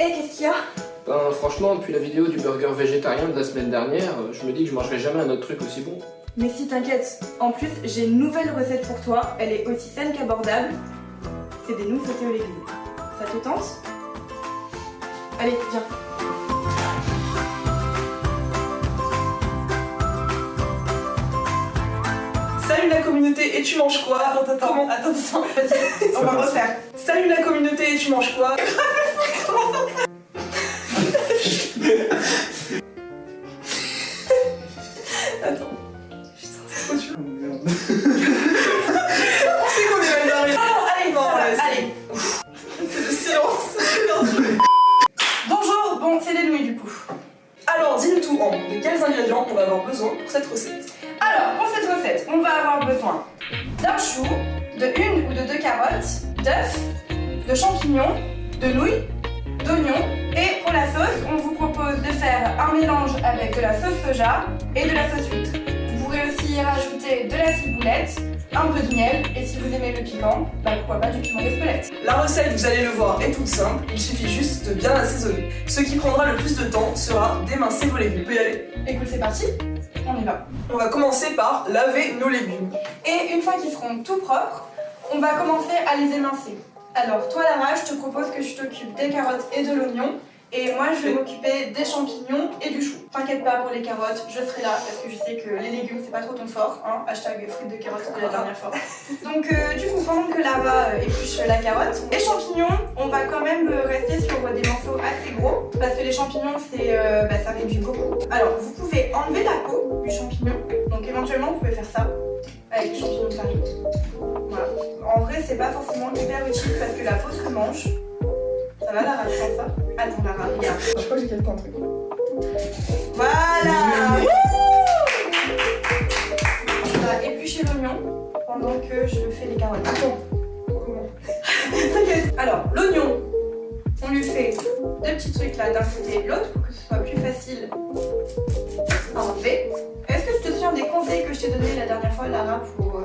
Et qu'est-ce qu'il y a? Ben franchement, depuis la vidéo du burger végétarien de la semaine dernière, je me dis que je mangerai jamais un autre truc aussi bon. Mais si t'inquiète, en plus j'ai une nouvelle recette pour toi, elle est aussi saine qu'abordable. C'est des nouilles sautées aux légumes. Ça te tente? Allez, viens. Salut la communauté, et tu manges quoi? Attends, vas-y, on va refaire. Salut la communauté, et tu manges quoi? Attends. Putain, c'est trop dur. On sait qu'on est mal barré. Allez, bon, allez. C'est le silence. Bonjour, bon, c'est des nouilles du coup. Alors, dis-nous tout en de quels ingrédients on va avoir besoin pour cette recette. Alors, pour cette recette, on va avoir besoin d'un chou, de 1 ou de 2 carottes, d'œufs, de champignons, de nouilles, d'oignons. Et pour la sauce, on vous propose de faire un mélange avec de la sauce soja et de la sauce huître. Vous pourrez aussi y rajouter de la ciboulette, un peu de miel, et si vous aimez le piquant, bah pourquoi pas du piment d'Espelette. La recette, vous allez le voir, est toute simple, il suffit juste de bien assaisonner. Ce qui prendra le plus de temps sera d'émincer vos légumes. On peut y aller? Écoute, c'est parti, on y va. On va commencer par laver nos légumes. Et une fois qu'ils seront tout propres, on va commencer à les émincer. Alors toi Lara, je te propose que je t'occupe des carottes et de l'oignon. Et moi je vais m'occuper des champignons et du chou. T'inquiète pas pour les carottes, je serai là parce que je sais que les légumes c'est pas trop ton fort, hein. Hashtag fruits de carottes de la dernière fois. Donc du coup pendant que Lara épluche la carotte, les champignons, on va quand même rester sur des morceaux assez gros parce que les champignons c'est ça réduit beaucoup. Alors vous pouvez enlever la peau du champignon, donc éventuellement vous pouvez faire ça avec les champignons de Paris. Voilà. En vrai c'est pas forcément hyper utile parce que la peau se mange. Ça va Lara, tu sens ça? Attends Lara, regarde. Je crois que j'ai quelqu'un un truc. Voilà. Je vais éplucher l'oignon pendant que je fais les carottes. Attends. Comment? T'inquiète. Alors, l'oignon, on lui fait deux petits trucs là d'un côté et de l'autre pour que ce soit plus facile à enlever. Est-ce que tu te souviens des conseils que je t'ai donnés la dernière fois Lara pour...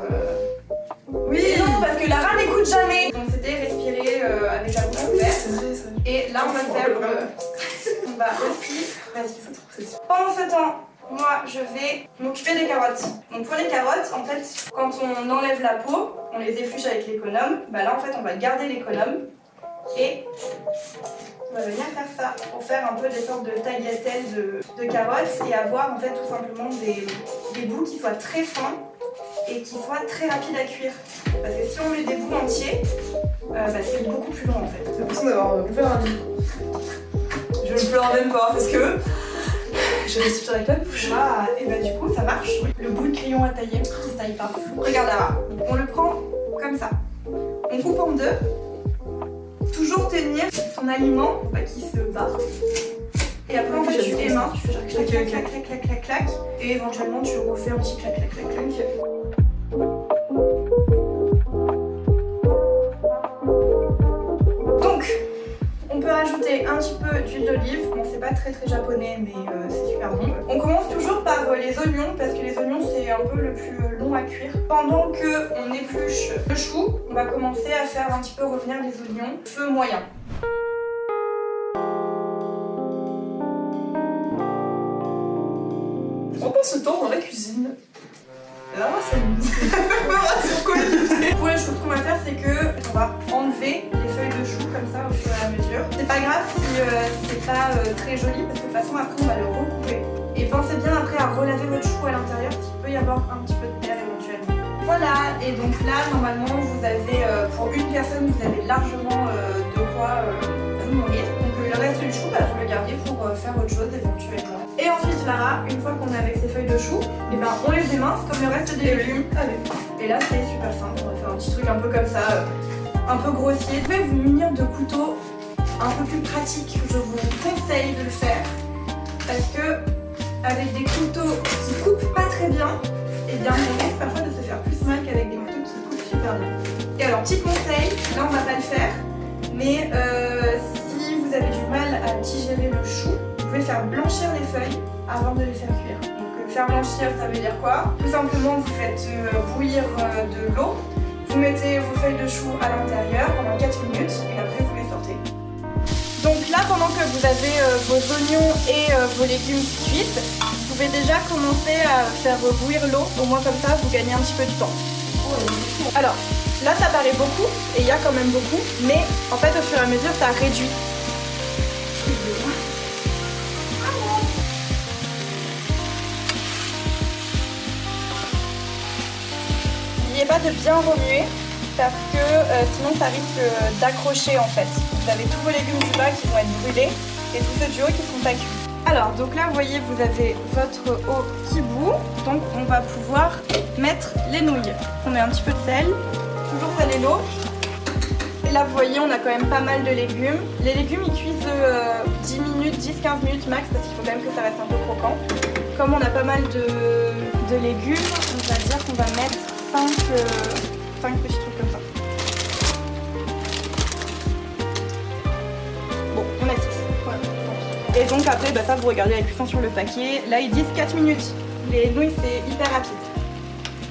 Oui, non, parce que Lara n'écoute jamais. Donc c'était respirer avec la bouche ouverte. C'est vrai, ça. Et là on va faire... on va aussi... Vas-y. Pendant ce temps, moi je vais m'occuper des carottes. Donc pour les carottes, en fait, quand on enlève la peau, on les épluche avec l'économe. Bah là en fait on va garder l'économe. Et on va venir faire ça pour faire un peu des sortes de tagliatelles de carottes et avoir en fait tout simplement des bouts qui soient très fins et qui soient très rapides à cuire. Parce que si on met des bouts entiers, c'est beaucoup plus long en fait. J'ai l'impression d'avoir ouvert un livre. Je me pleure même pas parce que je respire avec la bouche. Ah, et bah du coup ça marche. Le bout de crayon à tailler qui se taille pas. Regarde Lara, on le prend comme ça. On coupe en deux. Toujours tenir son aliment pour pas qu'il se barre. Et après en fait tu éminces, tu fais genre clac clac clac clac clac clac clac. Et éventuellement tu refais un petit clac clac clac clac. Donc on peut rajouter un petit peu d'huile d'olive. Bon c'est pas très japonais mais c'est super bon. On commence toujours par les oignons parce que les oignons c'est un peu le plus long à cuire. Pendant que on épluche le chou, on va commencer à faire un petit peu revenir les oignons, feu moyen. On passe le temps dans la cuisine. Là, s'amuse. C'est quoi? Pour les choux, ce qu'on va faire, c'est que on va enlever les feuilles de chou comme ça au fur et à mesure. C'est pas grave si c'est pas très joli parce que de toute façon après on va le recouper. Et pensez bien après à relaver votre chou à l'intérieur parce qu'il peut y avoir un petit peu de terre éventuellement. Voilà, et donc là normalement vous avez pour une personne vous avez largement de quoi vous nourrir. Donc le reste du chou, vous le gardez pour faire autre chose éventuellement. Et ensuite Lara, une fois qu'on est avec ces feuilles de chou, et on les émince comme le reste des légumes. Allez. Et là c'est super simple, on va faire un petit truc un peu comme ça, un peu grossier. Vous pouvez vous munir de couteaux un peu plus pratiques, je vous conseille de le faire. Parce que avec des couteaux qui coupent pas très bien, et bien on risque parfois de se faire plus mal qu'avec des couteaux qui coupent super bien. Et alors petit conseil, là on va pas le faire, mais si vous avez du mal à digérer le chou, vous pouvez faire blanchir les feuilles avant de les faire cuire. Donc faire blanchir ça veut dire quoi? Tout simplement vous faites bouillir de l'eau, vous mettez vos feuilles de chou à l'intérieur pendant 4 minutes et après vous les sortez. Donc là pendant que vous avez vos oignons et vos légumes qui cuisent, vous pouvez déjà commencer à faire bouillir l'eau. Au moins comme ça, vous gagnez un petit peu de temps. Alors, là ça paraît beaucoup, et il y a quand même beaucoup, mais en fait au fur et à mesure ça réduit. N'oubliez pas de bien remuer, parce que sinon ça risque d'accrocher en fait. Vous avez tous vos légumes du bas qui vont être brûlés, et tous ceux du haut qui sont pas cuits. Alors, donc là vous voyez, vous avez votre eau qui bout, donc on va pouvoir mettre les nouilles. On met un petit peu de sel, toujours saler l'eau. Et là vous voyez, on a quand même pas mal de légumes. Les légumes ils cuisent 10 minutes, 10-15 minutes max, parce qu'il faut quand même que ça reste un peu croquant. Comme on a pas mal de légumes, on va dire qu'on va mettre 5 petits trucs comme ça. Bon, on a 6. Voilà. Et donc après, ça vous regardez la cuisson sur le paquet. Là ils disent 4 minutes. Les nouilles c'est hyper rapide.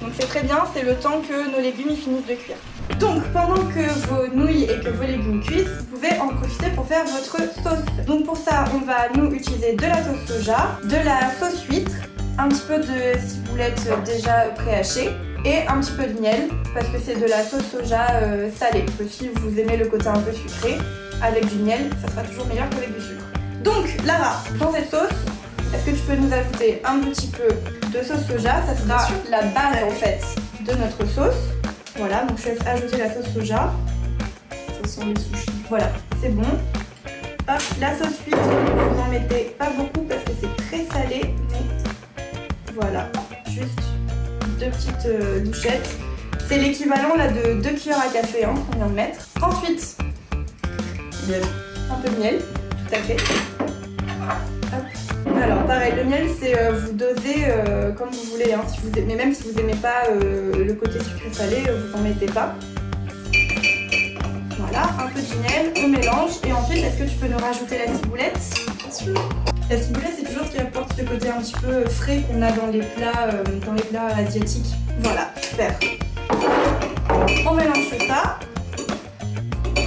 Donc c'est très bien, c'est le temps que nos légumes ils finissent de cuire. Donc pendant que vos nouilles et que vos légumes cuisent, vous pouvez en profiter pour faire votre sauce. Donc pour ça, on va nous utiliser de la sauce soja, de la sauce huître, un petit peu de ciboulette déjà préhachée et un petit peu de miel parce que c'est de la sauce soja salée. Donc si vous aimez le côté un peu sucré, avec du miel, ça sera toujours meilleur qu'avec du sucre. Donc Lara, dans cette sauce, est-ce que tu peux nous ajouter un petit peu de sauce soja? Ça sera la base en fait de notre sauce. Voilà, donc je laisse ajouter la sauce soja. Ça sent les sushis. Voilà, c'est bon. Hop, la sauce huître, vous en mettez pas beaucoup parce que c'est très salé. Mais voilà, juste 2 petites louchettes. C'est l'équivalent là de 2 cuillères à café qu'on vient de mettre. Ensuite, Miel. un peu de miel, tout à fait. Hop. Alors pareil, le miel c'est vous dosez comme vous voulez, hein, si vous aimez, mais même si vous n'aimez pas le côté sucré salé, vous en mettez pas. Voilà, un peu de miel, on mélange et ensuite est-ce que tu peux nous rajouter la ciboulette? Bien sûr. La ciboulette c'est toujours ce qui apporte ce côté un petit peu frais qu'on a dans les plats asiatiques. Voilà, super. On mélange tout ça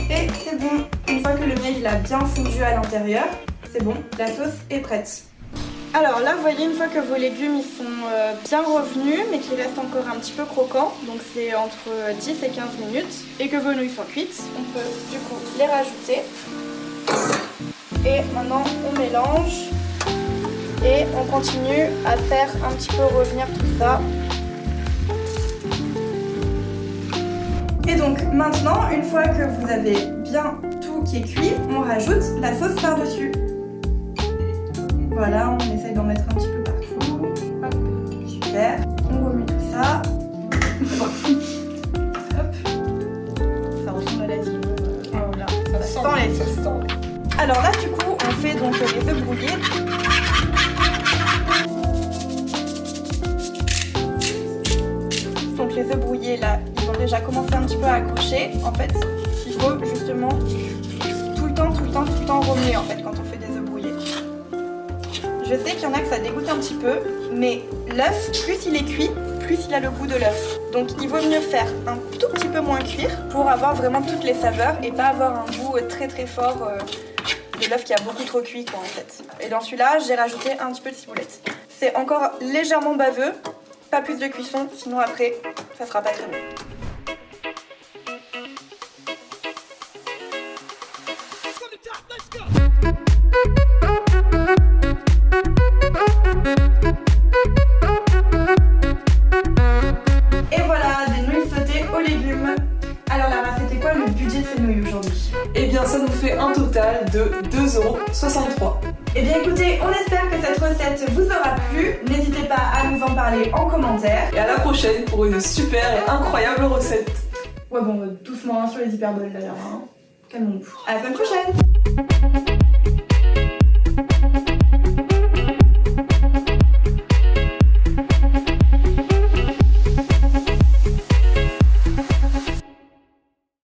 et c'est bon. Une fois que le miel il a bien fondu à l'intérieur, c'est bon, la sauce est prête. Alors là, vous voyez, une fois que vos légumes ils sont bien revenus, mais qu'ils restent encore un petit peu croquants, donc c'est entre 10 et 15 minutes, et que vos nouilles sont cuites, on peut du coup les rajouter. Et maintenant, on mélange et on continue à faire un petit peu revenir tout ça. Et donc maintenant, une fois que vous avez bien tout qui est cuit, on rajoute la sauce par-dessus. Voilà, on essaye d'en mettre un petit peu partout. Hop, super. On remue tout ça. Hop. Ça ressemble à la vie. Voilà, ça sent la vie. Ça sent. Alors là, du coup, on fait donc les œufs brouillés. Donc les œufs brouillés, là, ils ont déjà commencé un petit peu à accrocher. En fait, il faut justement tout le temps remuer en fait quand on fait des œufs brouillés. Je sais qu'il y en a que ça dégoûte un petit peu, mais l'œuf, plus il est cuit, plus il a le goût de l'œuf. Donc il vaut mieux faire un tout petit peu moins cuire pour avoir vraiment toutes les saveurs et pas avoir un goût très très fort de l'œuf qui a beaucoup trop cuit quoi en fait. Et dans celui-là, j'ai rajouté un petit peu de ciboulette. C'est encore légèrement baveux, pas plus de cuisson, sinon après ça sera pas très bon. Et voilà, des nouilles sautées aux légumes. Alors Lara, c'était quoi le budget de ces nouilles aujourd'hui? Eh bien, ça nous fait un total de 2,63 €. Eh bien écoutez, on espère que cette recette vous aura plu. N'hésitez pas à nous en parler en commentaire. Et à la prochaine pour une super et incroyable recette. Ouais bon, doucement sur les hyperboles d'ailleurs. Calmons-nous. À la semaine prochaine.